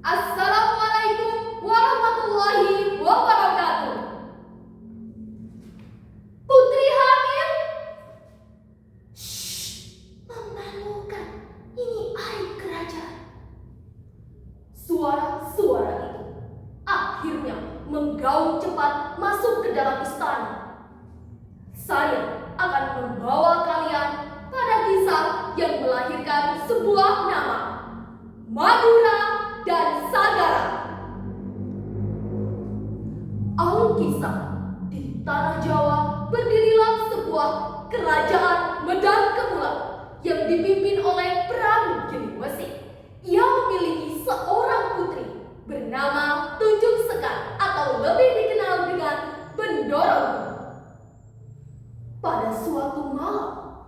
Assalamualaikum warahmatullahi wabarakatuh. Putri hamil? Shh, memalukan. Ini aib kerajaan. Suara-suara itu akhirnya menggaung cepat masuk ke dalam istana. Saya akan membawa kalian pada kisah yang melahirkan sebuah nama, Madura dan Sagara. Alkisah, di tanah Jawa berdirilah sebuah kerajaan Medan Kemulan yang dipimpin oleh Prabu Giliwesi. Ia memiliki seorang putri bernama Tunjung Sekar atau lebih dikenal dengan Bendorogo. Pada suatu malam,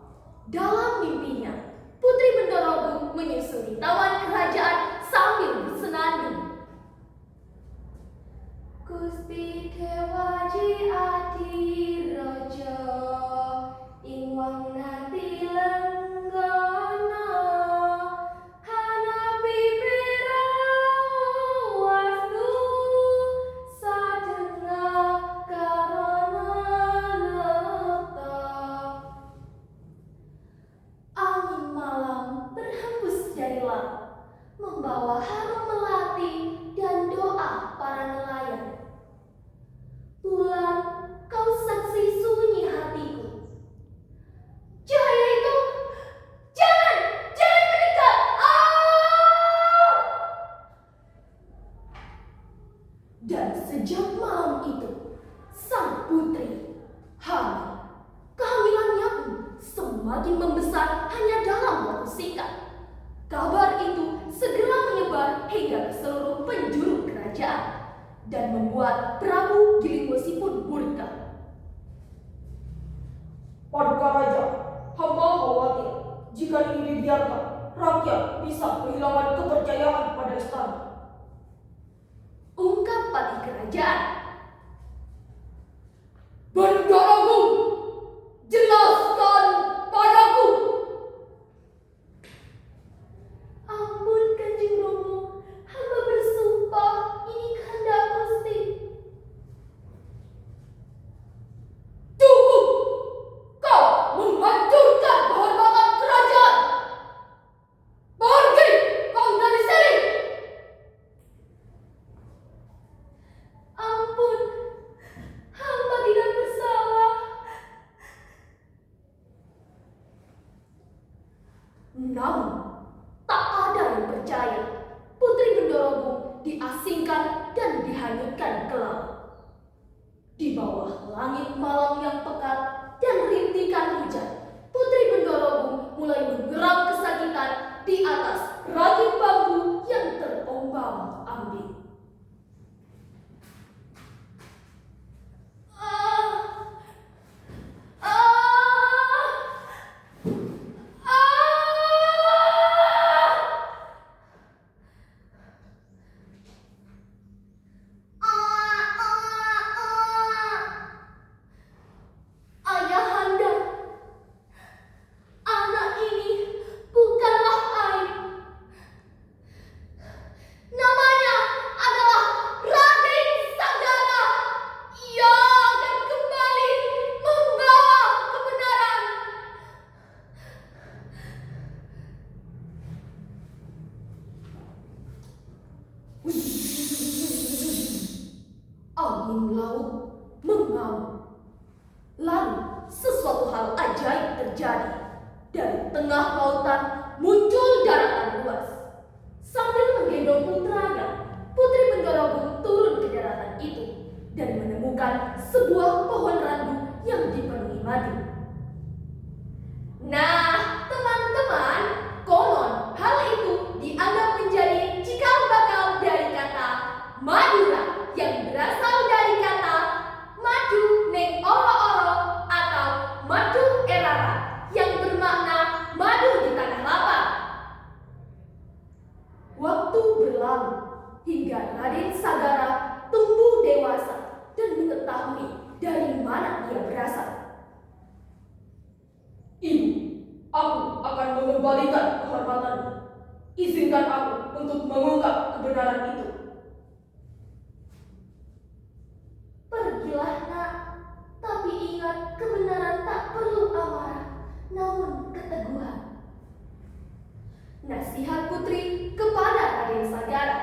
dalam mimpinya, Putri Bendorogo menyusuri taman kerajaan sambil bersenandung. Gusti Kewaji Adi Raja ing wangnati lenggana hanapi pirawastu sadena karana neta. Angin malam berhembus dari laut, membawa harum melati dan doa para nelayan. Bulan, kau saksi sunyi hatiku. Cahaya itu, jangan mendekat. Dan sejak malam itu, sang putri hamil. Kehamilannya pun semakin membesar hanya dalam waktu singkat. Kabar itu segera menyebar hingga ke seluruh penjuru kerajaan dan membuat Prabu Giliwesi pun murka. Paduka Raja, hamba khawatir jika ini dibiarkan, rakyat bisa kehilangan kepercayaan pada istana. Ungkap patih kerajaan. Bendorogo, jelaskan padaku. Ampun Kanjeng Romo, hamba bersumpah ini kehendak Gusti. Cukup! Kau menghancurkan kehormatan kerajaan. Pergi kau dari sini. Ampun, hamba tidak bersalah. Namun, tak ada yang percaya. Putri Bendorogo diasingkan dan dihanyutkan ke laut. Di bawah langit malam yang pekat dan rintikan hujan, Putri Bendorogo mulai bergerak kesakitan di atas rakit bambu yang terombang-ambing. Ayahanda, anak ini bukanlah aib. Namanya adalah Raden Sagara. Ia akan kembali membawa kebenaran. Angin laut mengaum. Lalu sesuatu hal ajaib terjadi. Dari tengah lautan muncul daratan luas. Sambil menggendong putranya, Putri Bendorogo turun ke daratan itu dan menemukan sebuah pohon randu yang dipenuhi madu. Nah, teman-teman, konon hal itu dianggap menjadi cikal bakal dari kata Madura yang berasal dari kata madu neng oro-oro atau madu erara yang bermakna madu di tanah lapang. Waktu berlalu hingga Raden Sagara tumbuh dewasa dan mengetahui dari mana ia berasal. Ibu, aku akan mengembalikan kehormatanmu. Izinkan aku untuk mengungkap kebenaran. kebenaran itu. Pergilah nak, tapi ingat kebenaran tak perlu amarah, namun keteguhan. Nasihat putri kepada Raden Sagara.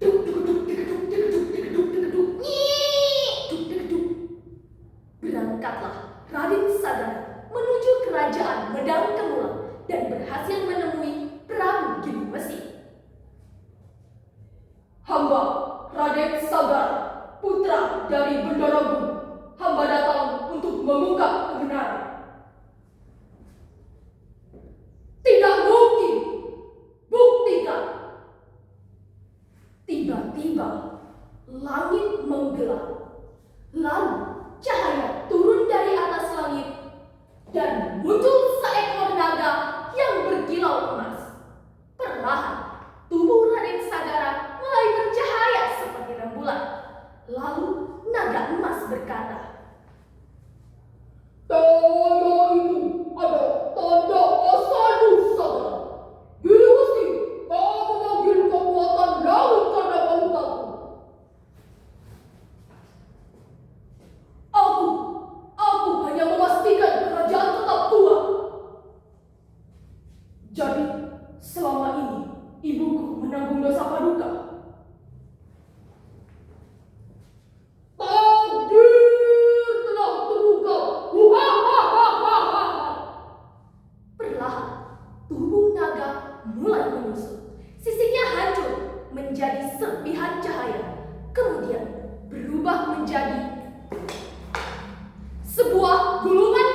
Duk, duk, duk, duk, duk, duk, duk, duk, duk, duk, duk, nyik, duk, duk, duk. Berangkatlah Raden Sagara menuju kerajaan Medang Kemulang dan berhasil menemui Prabu Giliwesi. Hamba Raden Sagara, putra dari Bendorogo, hamba datang untuk mengungkap kebenaran. Tidak mungkin, buktikan. Tiba-tiba langit menggelap, lalu cahaya turun dari atas langit dan muncul seekor naga yang berkilau emas. Perlahan tubuh Raden Sagara mulai bercahaya seperti rembulan. Lalu naga emas berkata, Tanda itu ada tanda asalmu, Sagara. Giliwesi, kau memanggil kekuatan laut karena bahutanmu. Aku hanya memastikan kerajaan tetap kuat. Jadi, selama ini ibuku menanggung dosa paduka. Takdir telah terungkap. Hahaha. Perlahan tubuh naga mulai menyusut. Sisinya hancur menjadi serpihan cahaya, kemudian berubah menjadi sebuah gulungan